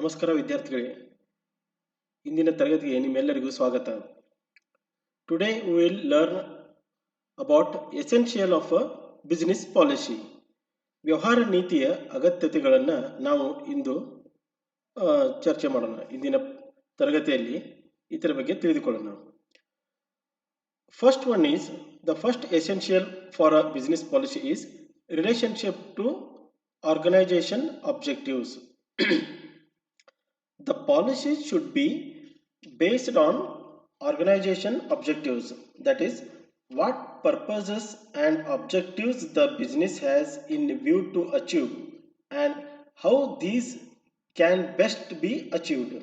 ನಮಸ್ಕಾರ ವಿದ್ಯಾರ್ಥಿಗಳೇ, ಇಂದಿನ ತರಗತಿಗೆ ನಿಮ್ಮೆಲ್ಲರಿಗೂ ಸ್ವಾಗತ. Today we will learn about essential of a business policy. ವ್ಯವಹಾರ ನೀತಿಯ ಅಗತ್ಯತೆಗಳನ್ನು ನಾವು ಇಂದು ಚರ್ಚೆ ಮಾಡೋಣ. ಇಂದಿನ ತರಗತಿಯಲ್ಲಿ ಇದರ ಬಗ್ಗೆ ತಿಳಿದುಕೊಳ್ಳೋಣ. First one is the first essential for a business policy is relationship to organization objectives. The policy should be based on organization objectives, that is, what purposes and objectives the business has in view to achieve and how these can best be achieved.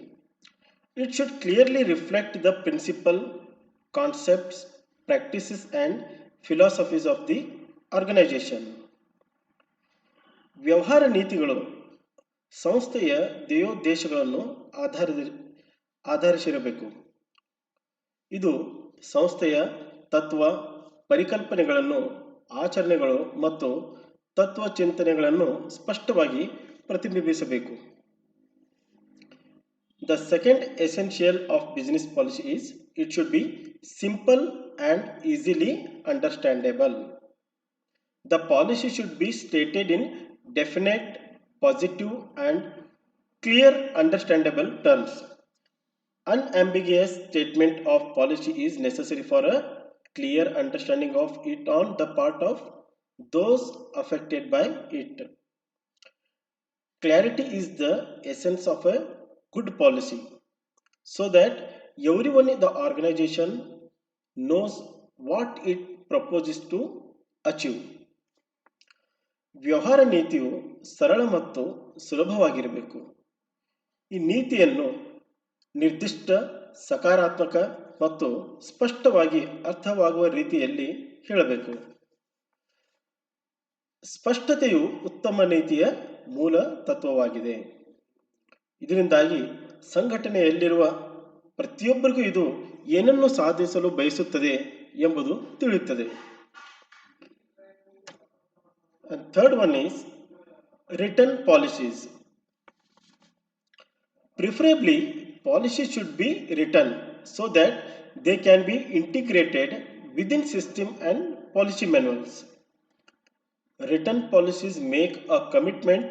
It should clearly reflect the principle, concepts, practices and philosophies of the organization. ವ್ಯವಹಾರ ನೀತಿಗಳು ಸಂಸ್ಥೆಯ ಧ್ಯೇಯೋದ್ದೇಶಗಳನ್ನು ಆಧರಿಸಿರಬೇಕು. ಇದು ಸಂಸ್ಥೆಯ ತತ್ವ, ಪರಿಕಲ್ಪನೆಗಳನ್ನು, ಆಚರಣೆಗಳು ಮತ್ತು ತತ್ವ ಚಿಂತನೆಗಳನ್ನು ಸ್ಪಷ್ಟವಾಗಿ ಪ್ರತಿಬಿಂಬಿಸಬೇಕು. The second essential of business policy is it should be simple and easily understandable. The policy should be stated in definite, positive and clear understandable terms. Unambiguous statement of policy is necessary for a clear understanding of it on the part of those affected by it. Clarity is the essence of a good policy, so that everyone in the organization knows what it proposes to achieve. ವ್ಯವಹಾರ ನೀತಿಯು ಸರಳ ಮತ್ತು ಸುಲಭವಾಗಿರಬೇಕು. ಈ ನೀತಿಯನ್ನು ನಿರ್ದಿಷ್ಟ, ಸಕಾರಾತ್ಮಕ ಮತ್ತು ಸ್ಪಷ್ಟವಾಗಿ ಅರ್ಥವಾಗುವ ರೀತಿಯಲ್ಲಿ ಹೇಳಬೇಕು. ಸ್ಪಷ್ಟತೆಯು ಉತ್ತಮ ನೀತಿಯ ಮೂಲ ತತ್ವವಾಗಿದೆ. ಇದರಿಂದಾಗಿ ಸಂಘಟನೆಯಲ್ಲಿರುವ ಪ್ರತಿಯೊಬ್ಬರಿಗೂ ಇದು ಏನನ್ನು ಸಾಧಿಸಲು ಬಯಸುತ್ತದೆ ಎಂಬುದು ತಿಳಿಯುತ್ತದೆ. And third one is written policies. Preferably, policies should be written so that they can be integrated within system and policy manuals. Written policies make a commitment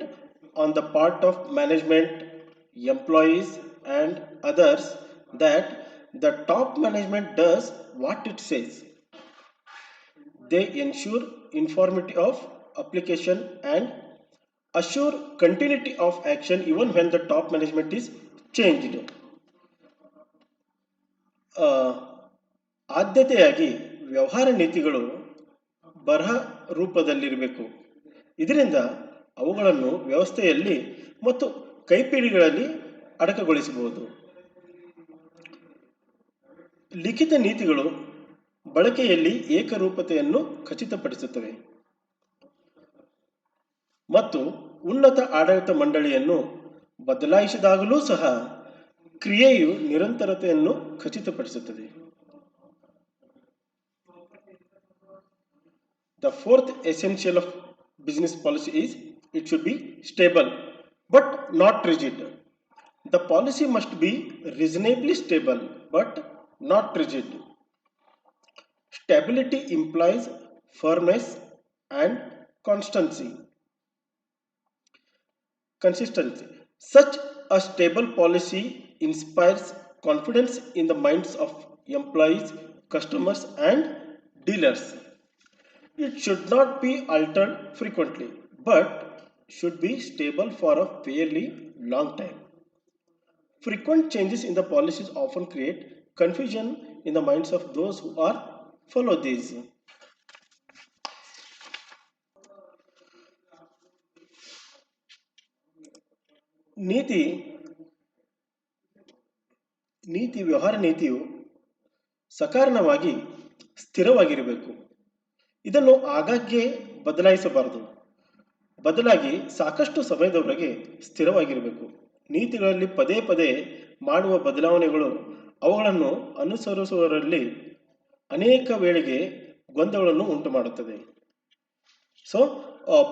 on the part of management, employees and others that the top management does what it says. They ensure uniformity of application and assure continuity of action even when the top management is changed. ಆದ್ಯತೆಯಾಗಿ ವ್ಯವಹಾರ ನೀತಿಗಳು ಬರಹ ರೂಪದಲ್ಲಿರಬೇಕು. ಇದರಿಂದ ಅವುಗಳನ್ನು ವ್ಯವಸ್ಥೆಯಲ್ಲಿ ಮತ್ತು ಕೈಪಿಡಿಗಳಲ್ಲಿ ಅಡಕಗೊಳಿಸಬಹುದು. ಲಿಖಿತ ನೀತಿಗಳು ಬಳಕೆಯಲ್ಲಿ ಏಕರೂಪತೆಯನ್ನು ಖಚಿತಪಡಿಸುತ್ತವೆ ಮತ್ತು ಉನ್ನತ ಆಡಳಿತ ಮಂಡಳಿಯನ್ನು ಬದಲಾಯಿಸಿದಾಗಲೂ ಸಹ ಕ್ರಿಯೆಯು ನಿರಂತರತೆಯನ್ನು ಖಚಿತಪಡಿಸುತ್ತದೆ. The fourth essential of business policy is it should be stable but not rigid. The policy must be reasonably stable but not rigid. Stability implies firmness and consistency. Such a stable policy inspires confidence in the minds of employees, customers, and dealers. It should not be altered frequently, but should be stable for a fairly long time. Frequent changes in the policies often create confusion in the minds of those who are follow these. ವ್ಯವಹಾರ ನೀತಿಯು ಸಕಾರಣವಾಗಿ ಸ್ಥಿರವಾಗಿರಬೇಕು. ಇದನ್ನು ಆಗಾಗ್ಗೆ ಬದಲಾಯಿಸಬಾರದು. ಬದಲಾಗಿ ಸಾಕಷ್ಟು ಸಮಯದವರೆಗೆ ಸ್ಥಿರವಾಗಿರಬೇಕು. ನೀತಿಗಳಲ್ಲಿ ಪದೇ ಪದೇ ಮಾಡುವ ಬದಲಾವಣೆಗಳು ಅವುಗಳನ್ನು ಅನುಸರಿಸುವವರಲ್ಲಿ ಅನೇಕ ವೇಳೆಗೆ ಗೊಂದಲವನ್ನು ಉಂಟು ಮಾಡುತ್ತದೆ. So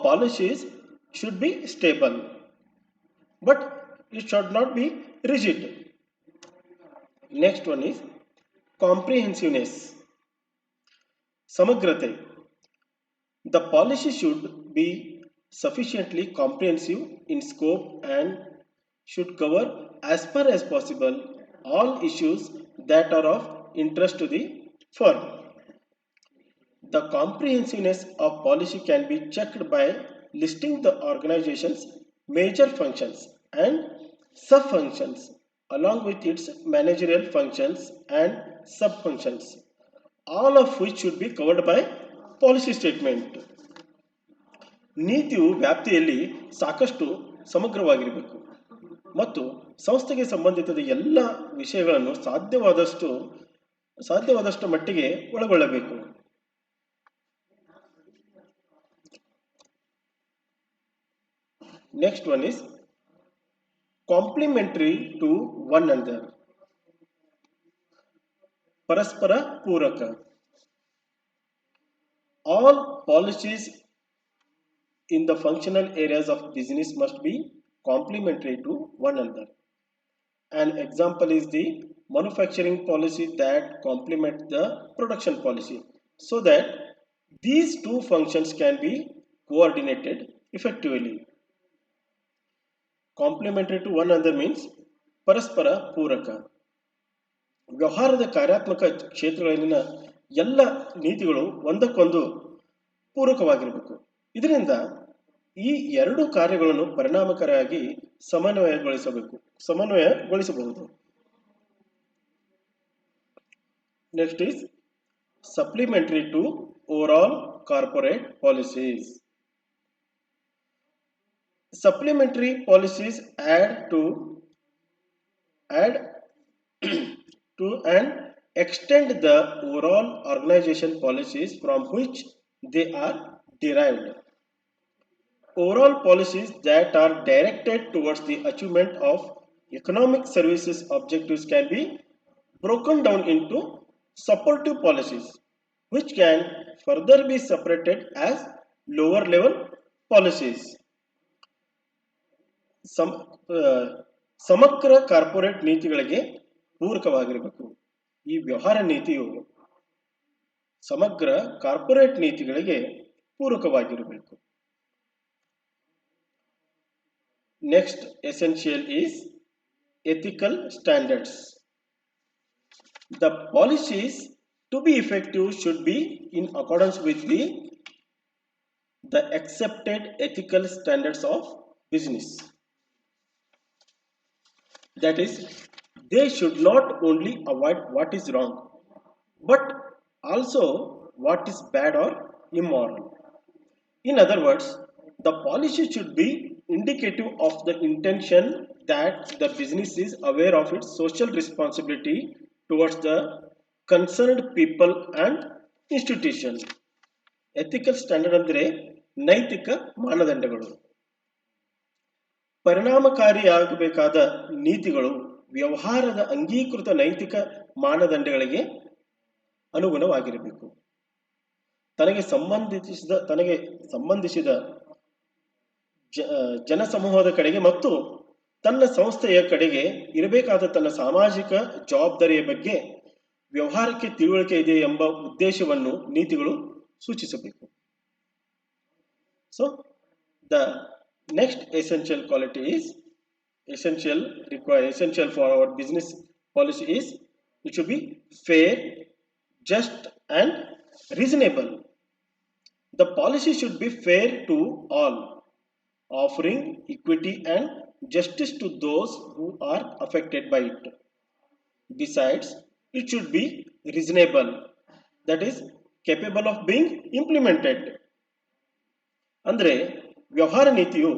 policies should be stable, but It should not be rigid. Next one is comprehensiveness. Samagrate. The policy should be sufficiently comprehensive in scope and should cover as far as possible all issues that are of interest to the firm. The comprehensiveness of policy can be checked by listing the organization's major functions and sub-functions along with its managerial functions and sub-functions, all of which should be covered by policy statement. ನೀತಿಯು ವ್ಯಾಪ್ತಿಯಲ್ಲಿ ಸಾಕಷ್ಟು ಸಮಗ್ರವಾಗಿರಬೇಕು ಮತ್ತು ಸಂಸ್ಥೆಗೆ ಸಂಬಂಧಿಸಿದ ಎಲ್ಲ ವಿಷಯಗಳನ್ನು ಸಾಧ್ಯವಾದಷ್ಟು ಮಟ್ಟಿಗೆ ಒಳಗೊಳ್ಳಬೇಕು. Next one is complementary to one another. ಪರಸ್ಪರ ಪೂರಕ. All policies in the functional areas of business must be complementary to one another. An example is the manufacturing policy that complements the production policy, so that these two functions can be coordinated effectively. Complementary to one another means ಪರಸ್ಪರ ಪೂರಕ. ವ್ಯವಹಾರದ ಕಾರ್ಯಾತ್ಮಕ ಕ್ಷೇತ್ರಗಳಲ್ಲಿನ ಎಲ್ಲ ನೀತಿಗಳು ಒಂದಕ್ಕೊಂದು ಪೂರಕವಾಗಿರಬೇಕು. ಇದರಿಂದ ಈ ಎರಡು ಕಾರ್ಯಗಳನ್ನು ಪರಿಣಾಮಕಾರಿಯಾಗಿ ಸಮನ್ವಯಗೊಳಿಸಬಹುದು. Next is supplementary to overall corporate policies. Supplementary policies add to and extend the overall organization policies from which they are derived. Overall policies that are directed towards the achievement of economic services objectives can be broken down into supportive policies, which can further be separated as lower level policies. ಸಮಗ್ರ corporate ನೀತಿಗಳಿಗೆ ಪೂರಕವಾಗಿರಬೇಕು. ಈ ವ್ಯವಹಾರ ನೀತಿಯು ಸಮಗ್ರ corporate ನೀತಿಗಳಿಗೆ ಪೂರಕವಾಗಿರಬೇಕು. Next essential is ethical standards. The policies to be effective should be in accordance with the accepted ethical standards of business. That is, they should not only avoid what is wrong, but also what is bad or immoral. In other words, the policy should be indicative of the intention that the business is aware of its social responsibility towards the concerned people and institution. Ethical standard ಅಂದರೆ ನೈತಿಕ ಮಾನದಂಡಗಳು. ಪರಿಣಾಮಕಾರಿಯಾಗಬೇಕಾದ ನೀತಿಗಳು ವ್ಯವಹಾರದ ಅಂಗೀಕೃತ ನೈತಿಕ ಮಾನದಂಡಗಳಿಗೆ ಅನುಗುಣವಾಗಿರಬೇಕು. ತನಗೆ ಸಂಬಂಧಿಸಿದ ಜನಸಮೂಹದ ಕಡೆಗೆ ಮತ್ತು ತನ್ನ ಸಂಸ್ಥೆಯ ಕಡೆಗೆ ಇರಬೇಕಾದ ತನ್ನ ಸಾಮಾಜಿಕ ಜವಾಬ್ದಾರಿಯ ಬಗ್ಗೆ ವ್ಯವಹಾರಕ್ಕೆ ತಿಳುವಳಿಕೆ ಇದೆ ಎಂಬ ಉದ್ದೇಶವನ್ನು ನೀತಿಗಳು ಸೂಚಿಸಬೇಕು. So the next essential quality is essential for our business policy is it should be fair, just and reasonable. The policy should be fair to all, offering equity and justice to those who are affected by it. Besides, it should be reasonable, that is capable of being implemented. ಅಂದರೆ ವ್ಯವಹಾರ ನೀತಿಯು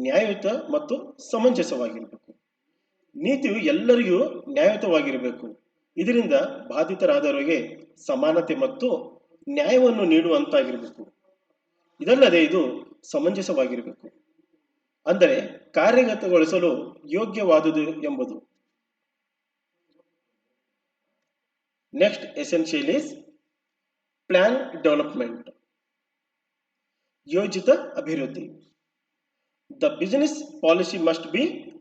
ನ್ಯಾಯಯುತ ಮತ್ತು ಸಮಂಜಸವಾಗಿರಬೇಕು. ನೀತಿಯು ಎಲ್ಲರಿಗೂ ನ್ಯಾಯಯುತವಾಗಿರಬೇಕು. ಇದರಿಂದ ಬಾಧಿತರಾದವರಿಗೆ ಸಮಾನತೆ ಮತ್ತು ನ್ಯಾಯವನ್ನು ನೀಡುವಂತಾಗಿರಬೇಕು. ಇದಲ್ಲದೆ ಇದು ಸಮಂಜಸವಾಗಿರಬೇಕು, ಅಂದರೆ ಕಾರ್ಯಗತಗೊಳಿಸಲು ಯೋಗ್ಯವಾದುದು ಎಂಬುದು. Next essential is plan development, ಯೋಜಿತ ಅಭಿವೃದ್ಧಿ. The business policy must be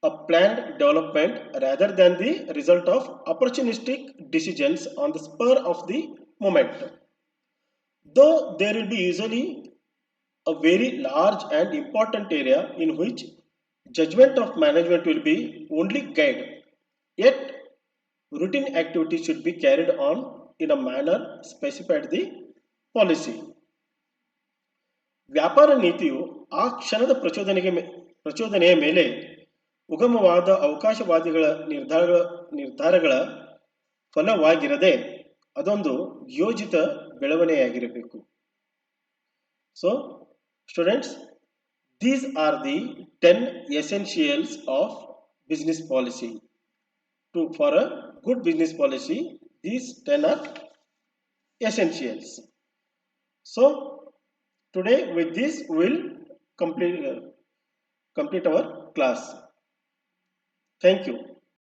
a planned development rather than the result of opportunistic decisions on the spur of the moment. Though there will be usually a very large and important area in which judgment of management will be only guide. Yet, routine activities should be carried on in a manner specified the policy. ವ್ಯಾಪಾರ ನೀತಿಯು ಆ ಕ್ಷಣದ ಪ್ರಚೋದನೆಯ ಮೇಲೆ ಉಗಮವಾದ ಅವಕಾಶವಾದಿಗಳ ನಿರ್ಧಾರಗಳ ಫಲವಾಗಿರದೆ ಅದೊಂದು ಯೋಜಿತ ಬೆಳವಣಿಗೆಯಾಗಿರಬೇಕು. So, students, these are the 10 essentials of business policy. For a good business policy, these 10 are essentials. So, today with this we will complete our class. Thank you.